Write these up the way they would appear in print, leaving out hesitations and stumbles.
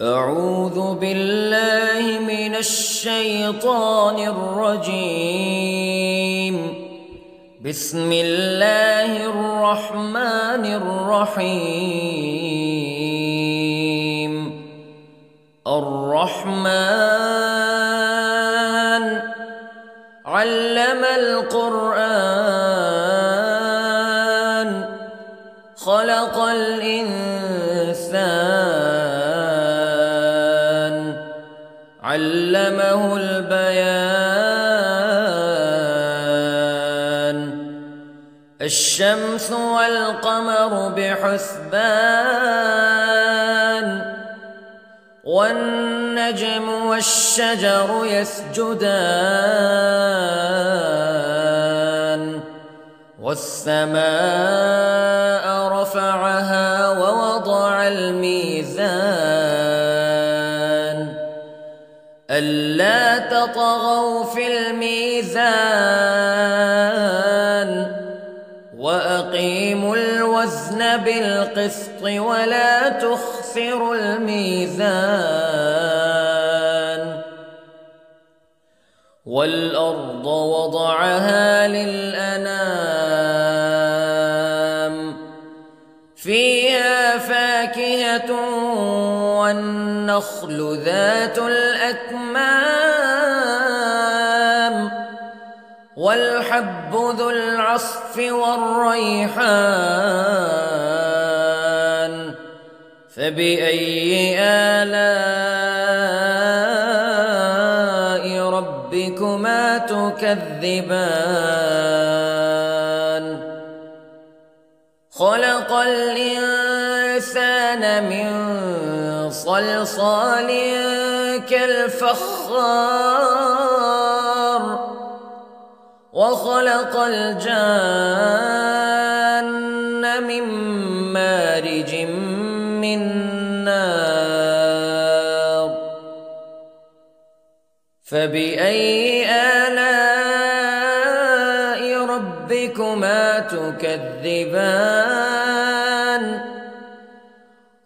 أعوذ بالله من الشيطان الرجيم. بسم الله الرحمن الرحيم. الرحمن علم القرآن خلق الإنسان علمه البيان. الشمس والقمر بحسبان والنجم والشجر يسجدان والسماء رفعها ووضع الميزان ألا تطغوا في الميزان وأقيموا الوزن بالقسط ولا تخسروا الميزان. والأرض وضعها للأنام فيها فاكهة والنخل ذات الأكمام والحب ذو العصف والريحان فبأي آلاء ربكما تكذبان. خلق الإنسان من صلصال كالفخار وخلق الجان من مارج من نار فبأي آلاء ربكما تكذبان.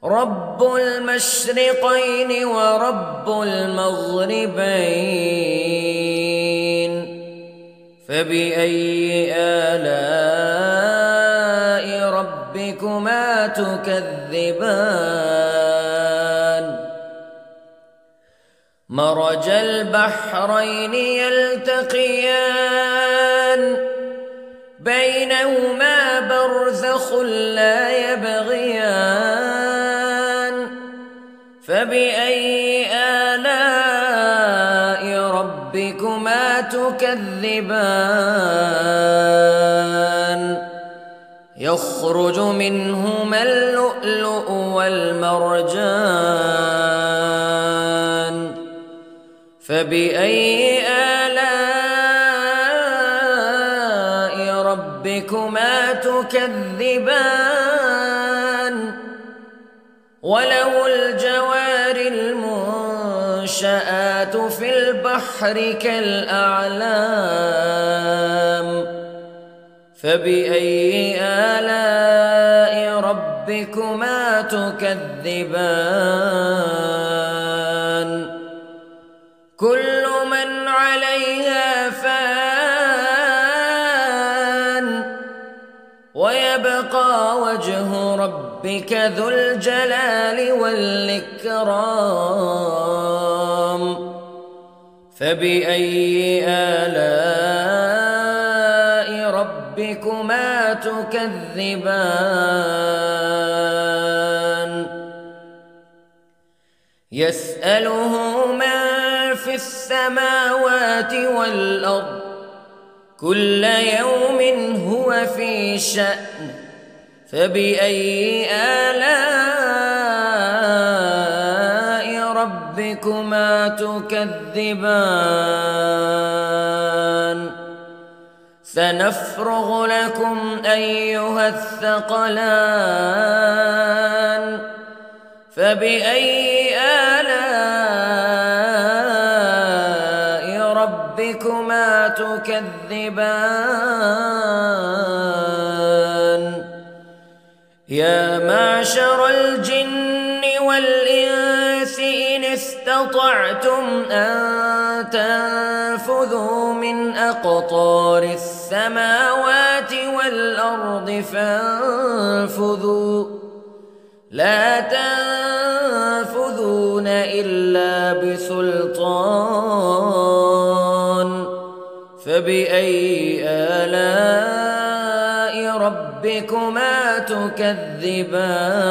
رب المشرقين ورب المغربين فبأي آلاء ربكما تكذبان. مرج البحرين يلتقيان بينهما برزخ لا يبغيان فبأي آلاء ربكما تكذبان. يخرج منهما اللؤلؤ والمرجان فبأي آلاء ربكما تكذبان. وله الجوار المنشآت في البحر كالأعلام فبأي آلاء ربكما تكذبان. كل من عليها فان ويبقى وجه ربك ذو الجلال والإكرام فبأي آلاء ربكما تكذبان. يسأله من في السماوات والأرض كل يوم هو في شأن فبأي آلاء ربكما تكذبان. سنفرغ لكم أيها الثقلان فبأي آلاء ربكما تكذبان. يا معشر الجن والإنس استطعتم أن تنفذوا من أقطار السماوات والأرض فانفذوا لا تنفذون إلا بسلطان فبأي آلاء ربكما تكذبان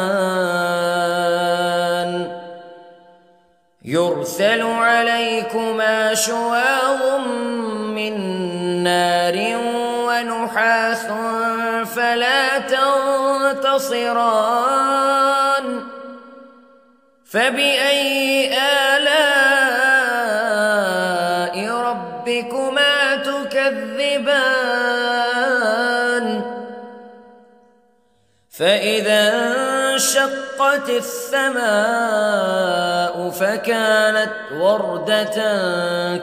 يرسل عليكما شواظ من نار ونحاس فلا تنتصران فبأي آلاء ربكما تكذبان فإذا انشقت السماء فكانت وردة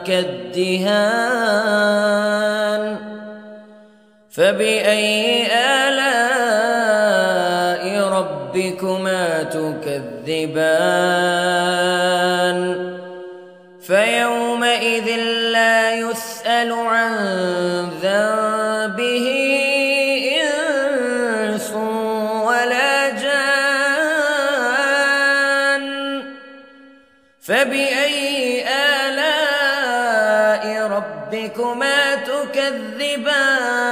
كالدهان فبأي آلاء ربكما تكذبان فيومئذ لا يسأل عن ذنبه إنس ولا جان فبأي آلاء ربكما تكذبان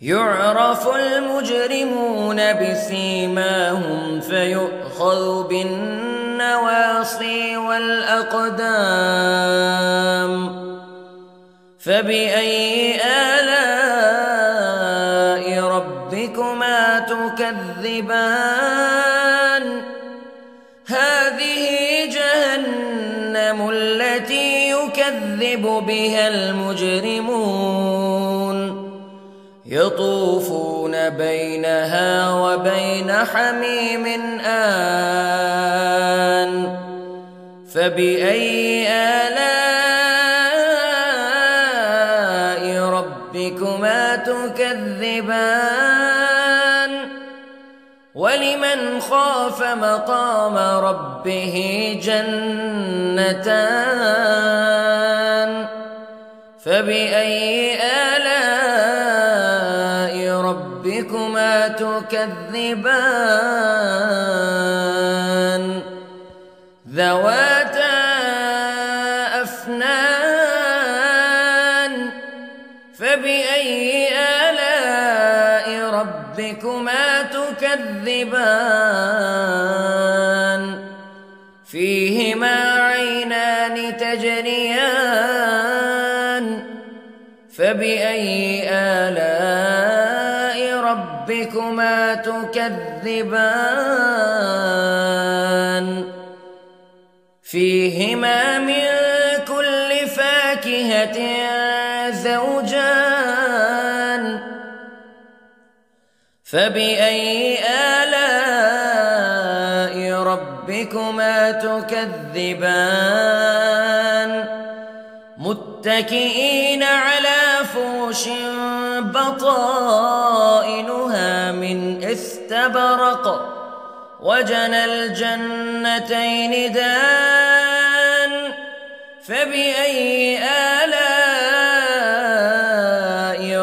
يعرف المجرمون بسيماهم فيؤخذ بالنواصي والأقدام فبأي آلاء ربكما تكذبان هذه جهنم التي يكذب بها المجرمون يطوفون بينها وبين حميم آن فبأي آلاء ربكما تكذبان ولمن خاف مقام ربه جنتان فبأي آلاء ربكما تكذبان ذواتا أفنان فبأي آلاء ربكما تكذبان فيهما عينان تجريان فبأي آلاء ربكما تكذبان فيهما من كل فاكهة زوجان فبأي آلاء ربكما تكذبان متكئين على فرش بطائنها من استبرق وجنى الجنتين دان فبأي آلاء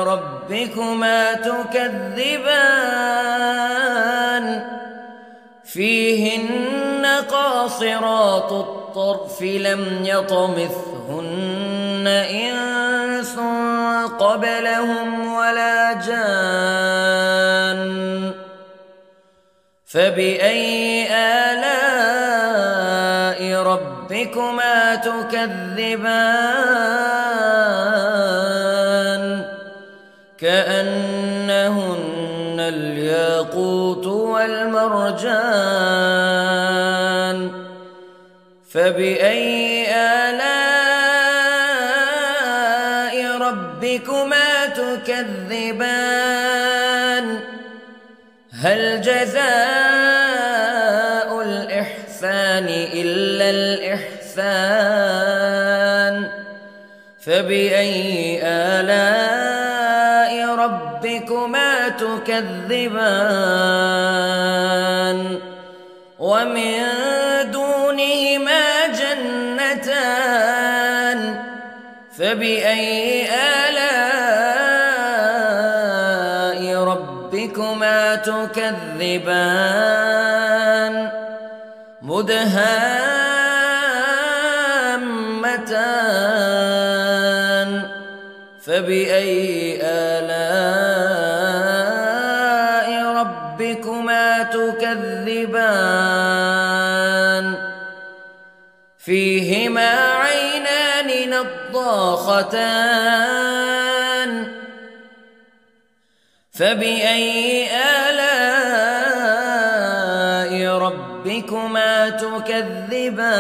ربكما تكذبان فيهن قاصرات الطرف لم يطمثهن إنس قبلهم ولا جان فبأي آلاء ربكما تكذبان كأنهن الياقوت والمرجان فبأي آلاء ربكما تكذبان هل جزاء الإحسان إلا الإحسان فبأي آلاء ربكما تكذبان ومن دونهما جنتان فبأي آلاء ربكما تكذبان مدهامتان فبأي آلاء ربكما تكذبان فيهما عينان نضاختان فبأي آلاء ربكما تكذبان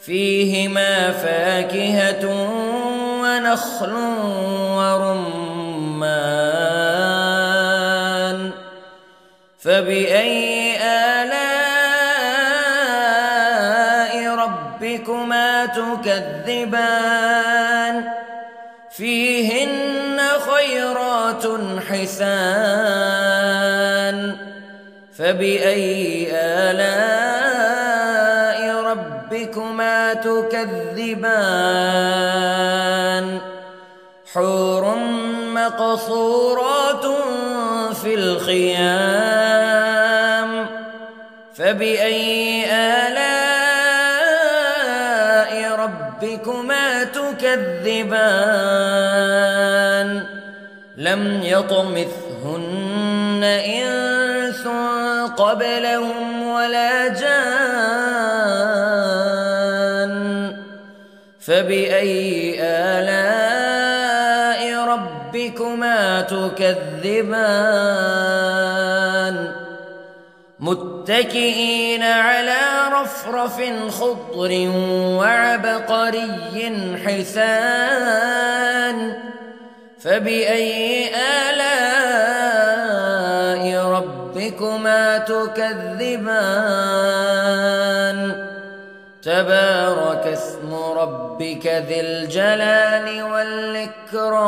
فيهما فاكهة ونخل ورمان فبأي آلاء ربكما تكذبان فيهن خيرات حسان فبأي آلاء ربكما تكذبان حور مقصورات في الخيام فبأي آلاء ربكما تكذبان لم يطمثهن إنس قبلهم ولا جان فبأي آلاء ربكما تكذبان متكئين على رفرف خضر وعبقري حسان فبأي آلاء ربكما تكذبان تبارك اسم ربك ذي الجلال والإكرام